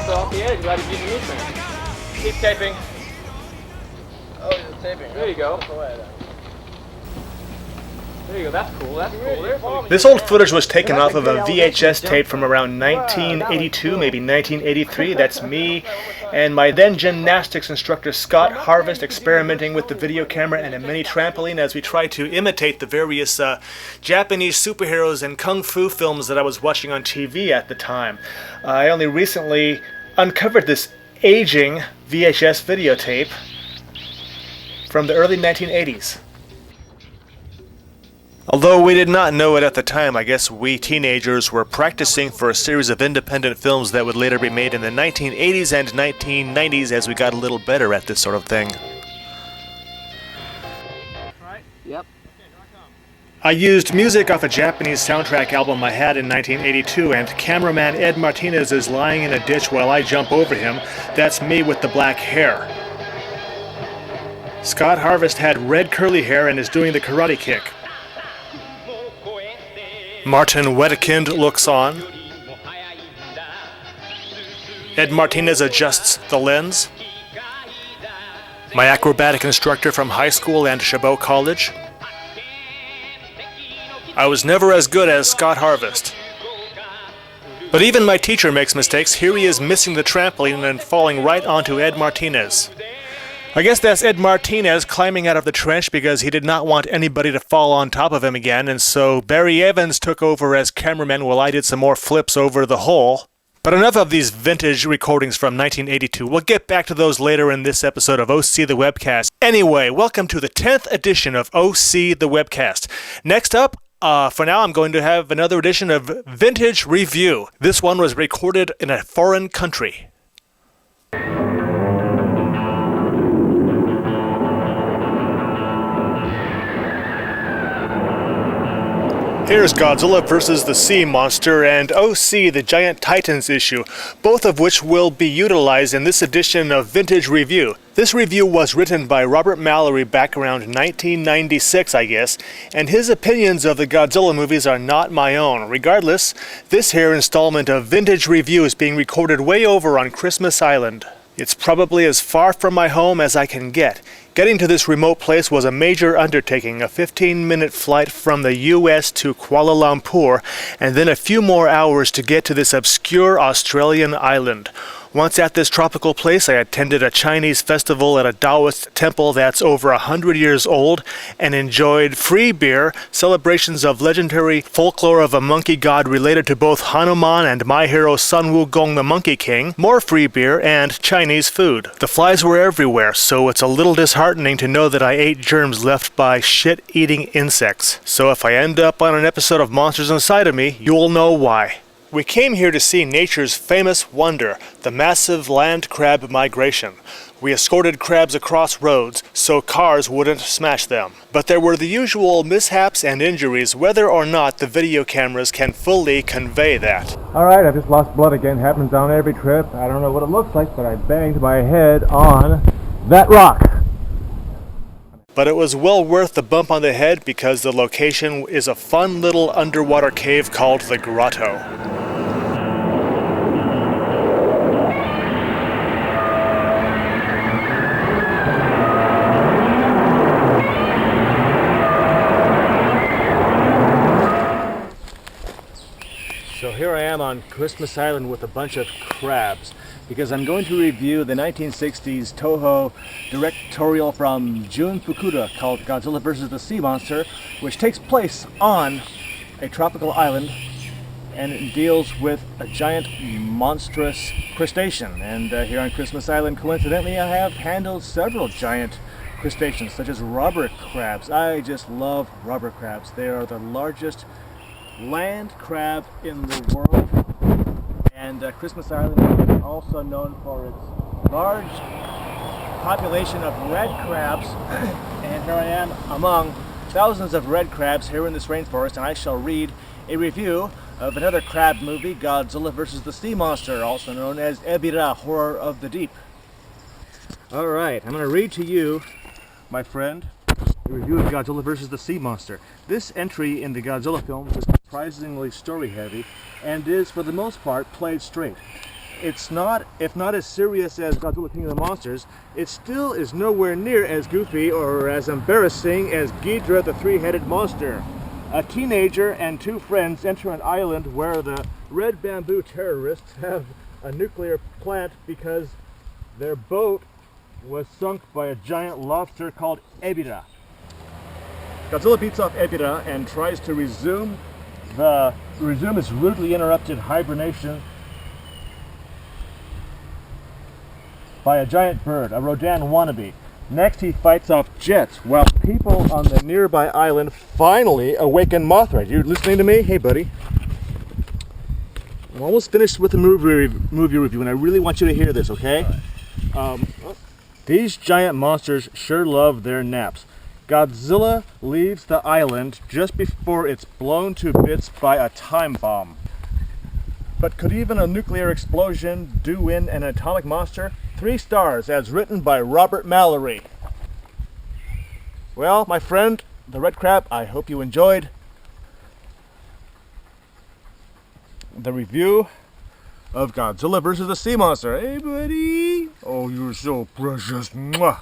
off the edge without even loosening. Keep taping. Oh, it's taping. There you go. There you go, that's cool, that's cool. This old footage was taken off of a VHS tape from around 1982, maybe 1983. That's me and my then gymnastics instructor Scott Harvest experimenting with the video camera and a mini trampoline as we tried to imitate the various Japanese superheroes and kung fu films that I was watching on TV at the time. I only recently uncovered this aging VHS videotape from the early 1980s. Although we did not know it at the time, I guess we teenagers were practicing for a series of independent films that would later be made in the 1980s and 1990s as we got a little better at this sort of thing. Yep. I used music off a Japanese soundtrack album I had in 1982, and cameraman Ed Martinez is lying in a ditch while I jump over him. That's me with the black hair. Scott Harvest had red curly hair and is doing the karate kick. Martin Wedekind looks on. Ed Martinez adjusts the lens. My acrobatic instructor from high school and Chabot College. I was never as good as Scott Harvest. But even my teacher makes mistakes. Here he is missing the trampoline and falling right onto Ed Martinez. I guess that's Ed Martinez climbing out of the trench because he did not want anybody to fall on top of him again, and so Barry Evans took over as cameraman while I did some more flips over the hole. But enough of these vintage recordings from 1982. We'll get back to those later in this episode of OC The Webcast. Anyway, welcome to the 10th edition of OC The Webcast. Next up, for now, I'm going to have another edition of Vintage Review. This one was recorded in a foreign country. Here's Godzilla vs. the Sea Monster and OC the Giant Titans issue, both of which will be utilized in this edition of Vintage Review. This review was written by Robert Mallory back around 1996, I guess, and his opinions of the Godzilla movies are not my own. Regardless, this here installment of Vintage Review is being recorded way over on Christmas Island. It's probably as far from my home as I can get. Getting to this remote place was a major undertaking, a 15-minute flight from the U.S. to Kuala Lumpur, and then a few more hours to get to this obscure Australian island. Once at this tropical place, I attended a Chinese festival at a Taoist temple that's over 100 years old and enjoyed free beer, celebrations of legendary folklore of a monkey god related to both Hanuman and my hero Sun Wukong the Monkey King, more free beer, and Chinese food. The flies were everywhere, so it's a little disheartening to know that I ate germs left by shit-eating insects. So if I end up on an episode of Monsters Inside of Me, you'll know why. We came here to see nature's famous wonder, the massive land crab migration. We escorted crabs across roads so cars wouldn't smash them. But there were the usual mishaps and injuries, whether or not the video cameras can fully convey that. Alright, I just lost blood again. Happens on every trip. I don't know what it looks like, but I banged my head on that rock. But it was well worth the bump on the head because the location is a fun little underwater cave called the Grotto. So here I am on Christmas Island with a bunch of crabs because I'm going to review the 1960s Toho directorial from Jun Fukuda called Godzilla vs. the Sea Monster, which takes place on a tropical island and it deals with a giant monstrous crustacean. And here on Christmas Island, coincidentally, I have handled several giant crustaceans such as robber crabs. I just love robber crabs. They are the largest land crab in the world, and Christmas Island is also known for its large population of red crabs. And here I am among thousands of red crabs here in this rainforest, and I shall read a review of another crab movie, Godzilla vs. the Sea Monster, also known as Ebirah, Horror of the Deep. Alright, I'm going to read to you, my friend, a review of Godzilla vs. the Sea Monster. This entry in the Godzilla films is surprisingly story-heavy and is, for the most part, played straight. it's not, if not as serious as Godzilla King of the Monsters, it still is nowhere near as goofy or as embarrassing as Ghidorah the Three-Headed Monster. A teenager and two friends enter an island where the red bamboo terrorists have a nuclear plant because their boat was sunk by a giant lobster called Ebirah. Godzilla beats off Ebirah and tries to resume his rudely interrupted hibernation by a giant bird, a Rodan wannabe. Next he fights off jets while people on the nearby island finally awaken Mothra. You listening to me? Hey buddy. I'm almost finished with the movie review and I really want you to hear this, okay? These giant monsters sure love their naps. Godzilla leaves the island just before it's blown to bits by a time bomb. But could even a nuclear explosion do in an atomic monster? 3 stars, as written by Robert Mallory. Well, my friend, the Red Crab, I hope you enjoyed the review of Godzilla vs. the Sea Monster. Hey, buddy! Oh, you're so precious. Mwah.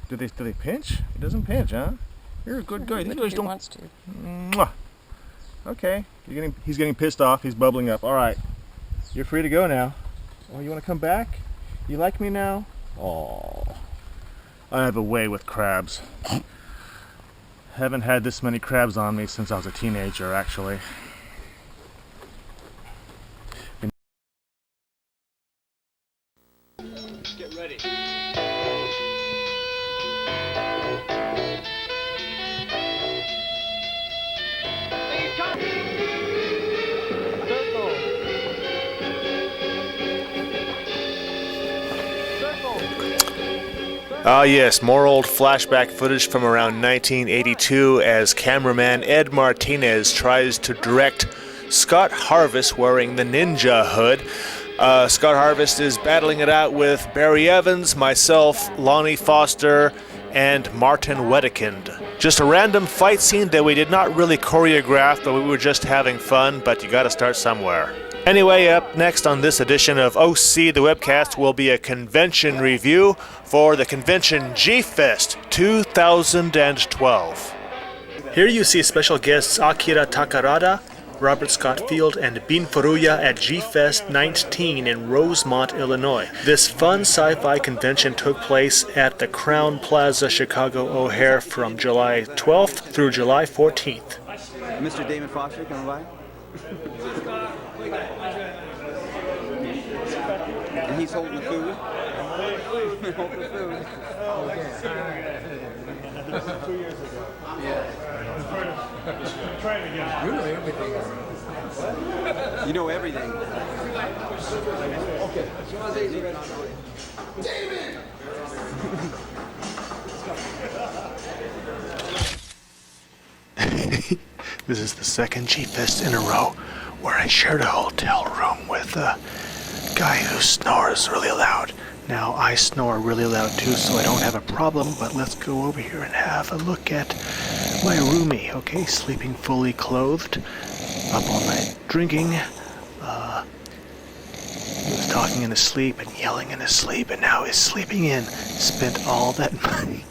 Do they pinch? It doesn't pinch, huh? You're a good guy. These guys don't. Wants to. Mwah. Okay. He's getting pissed off. He's bubbling up. All right. You're free to go now. Oh, you want to come back? You like me now? Oh, I have a way with crabs. Haven't had this many crabs on me since I was a teenager, actually. Get ready. Ah yes, more old flashback footage from around 1982 as cameraman Ed Martinez tries to direct Scott Harvest wearing the ninja hood. Scott Harvest is battling it out with Barry Evans, myself, Lonnie Foster, and Martin Wedekind. Just a random fight scene that we did not really choreograph, but we were just having fun, but you gotta start somewhere. Anyway, up next on this edition of OC The Webcast will be a convention review for the convention G-Fest 2012. Here you see special guests Akira Takarada, Robert Scott Field, and Bin Furuya at G-Fest 19 in Rosemont, Illinois. This fun sci-fi convention took place at the Crown Plaza Chicago O'Hare from July 12th through July 14th. Mr. Damon Foster coming by? And he's holding the food. Holding the food. Oh, okay. This is 2 years ago. Yeah. Trying again. You know everything. You know everything. Okay. This is the second G-Fest in a row where I shared a hotel room with a guy who snores really loud. Now, I snore really loud too, so I don't have a problem, but let's go over here and have a look at my roomie, okay? Sleeping fully clothed, up all night drinking. He was talking in his sleep and yelling in his sleep, and now he's sleeping in. Spent all that money.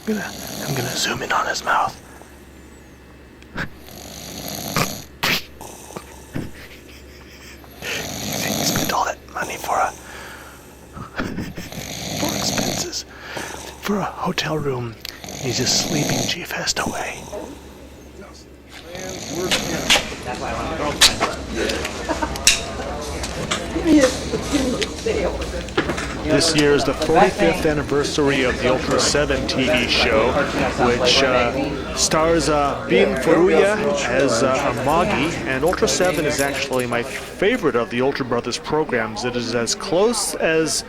I'm gonna zoom in on his mouth. He spent all that money for expenses for a hotel room. He's just sleeping G-Fest away. This year is the 45th anniversary of the Ultra 7 TV show, which stars Bin Furuya as Amagi, and Ultra 7 is actually my favorite of the Ultra Brothers programs. It is as close as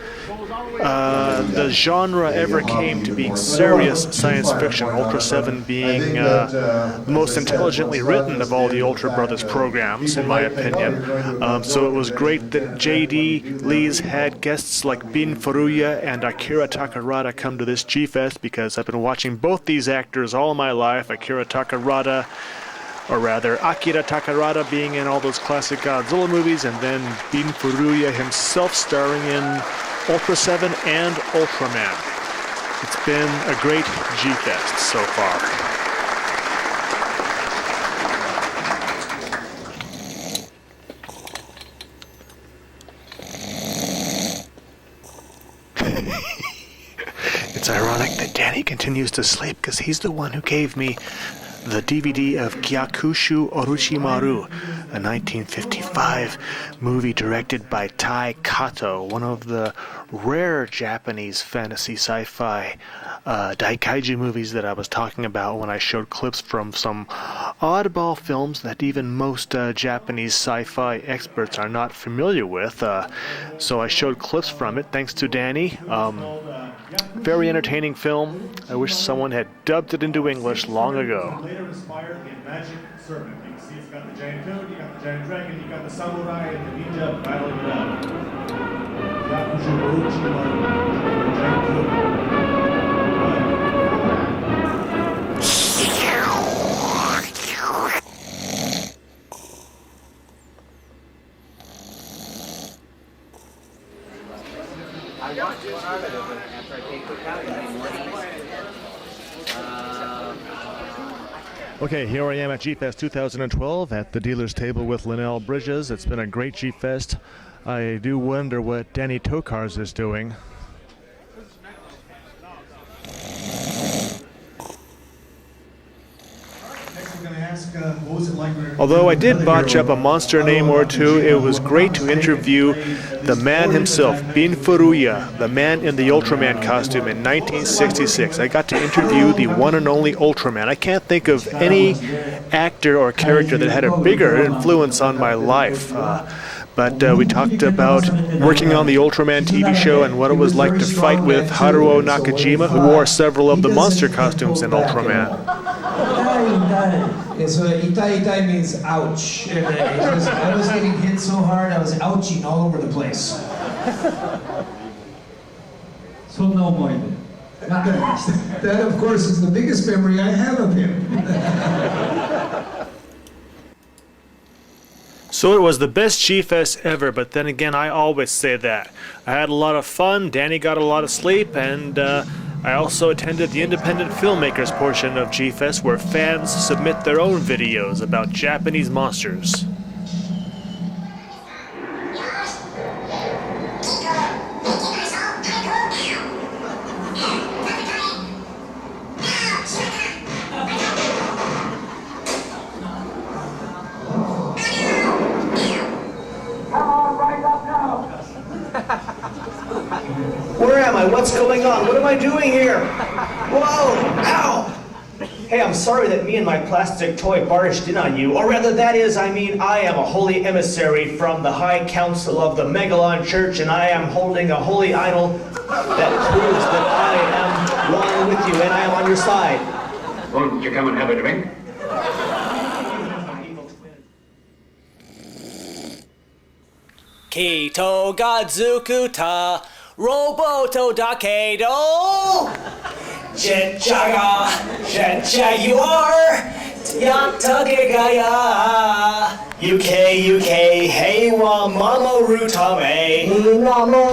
the genre ever came to being serious science fiction, Ultra 7 being the most intelligently written of all the Ultra Brothers programs, in my opinion. So it was great that J.D. Lees had guests like Bin Furuya and Akira Takarada come to this G-Fest, because I've been watching both these actors all my life. Akira Takarada or rather Akira Takarada being in all those classic Godzilla movies, and then Bin Furuya himself starring in Ultra 7 and Ultraman. It's been a great G-Fest so far. It's ironic that Danny continues to sleep because he's the one who gave me the DVD of Gyakushu Orochimaru, a 1955 movie directed by Tai Kato, one of the rare Japanese fantasy sci-fi daikaiju movies that I was talking about when I showed clips from some oddball films that even most Japanese sci-fi experts are not familiar with. So I showed clips from it thanks to Danny. Very entertaining film. I wish someone had dubbed it into English long ago. Later inspired the Magic Serpent. You can see it's got the giant toad, you got the giant dragon, you got the samurai and the ninja battling it out. Gyakushu Orochimaru, the giant toad. I want to start it after I take the counting. Okay, here I am at G-Fest 2012 at the dealer's table with Linnell Bridges. It's been a great G-Fest. I do wonder what Danny Tokars is doing. Although I did botch up a monster name or two, it was great to interview the man himself, Bin Furuya, the man in the Ultraman costume in 1966. I got to interview the one and only Ultraman. I can't think of any actor or character that had a bigger influence on my life. But we talked about working on the Ultraman TV show and what it was like to fight with Haruo Nakajima, who wore several of the monster costumes in Ultraman. So itai means ouch. I was getting hit so hard, I was ouching all over the place. That, of course, is the biggest memory I have of him. So it was the best G-Fest ever, but then again, I always say that. I had a lot of fun, Danny got a lot of sleep, and I also attended the independent filmmakers portion of G-Fest where fans submit their own videos about Japanese monsters. Where am I? What's going on? What am I doing here? Whoa! Ow! Hey, I'm sorry that me and my plastic toy barged in on you. Or rather, that is, I mean, I am a holy emissary from the High Council of the Megalon Church, and I am holding a holy idol that proves that I am one with you and I am on your side. Won't you come and have a drink? Kito Gadzukuta Roboto Dakedo Jetjaga Jetjaguar Yatagegaya UK Heiwa Mamo Rutame Namo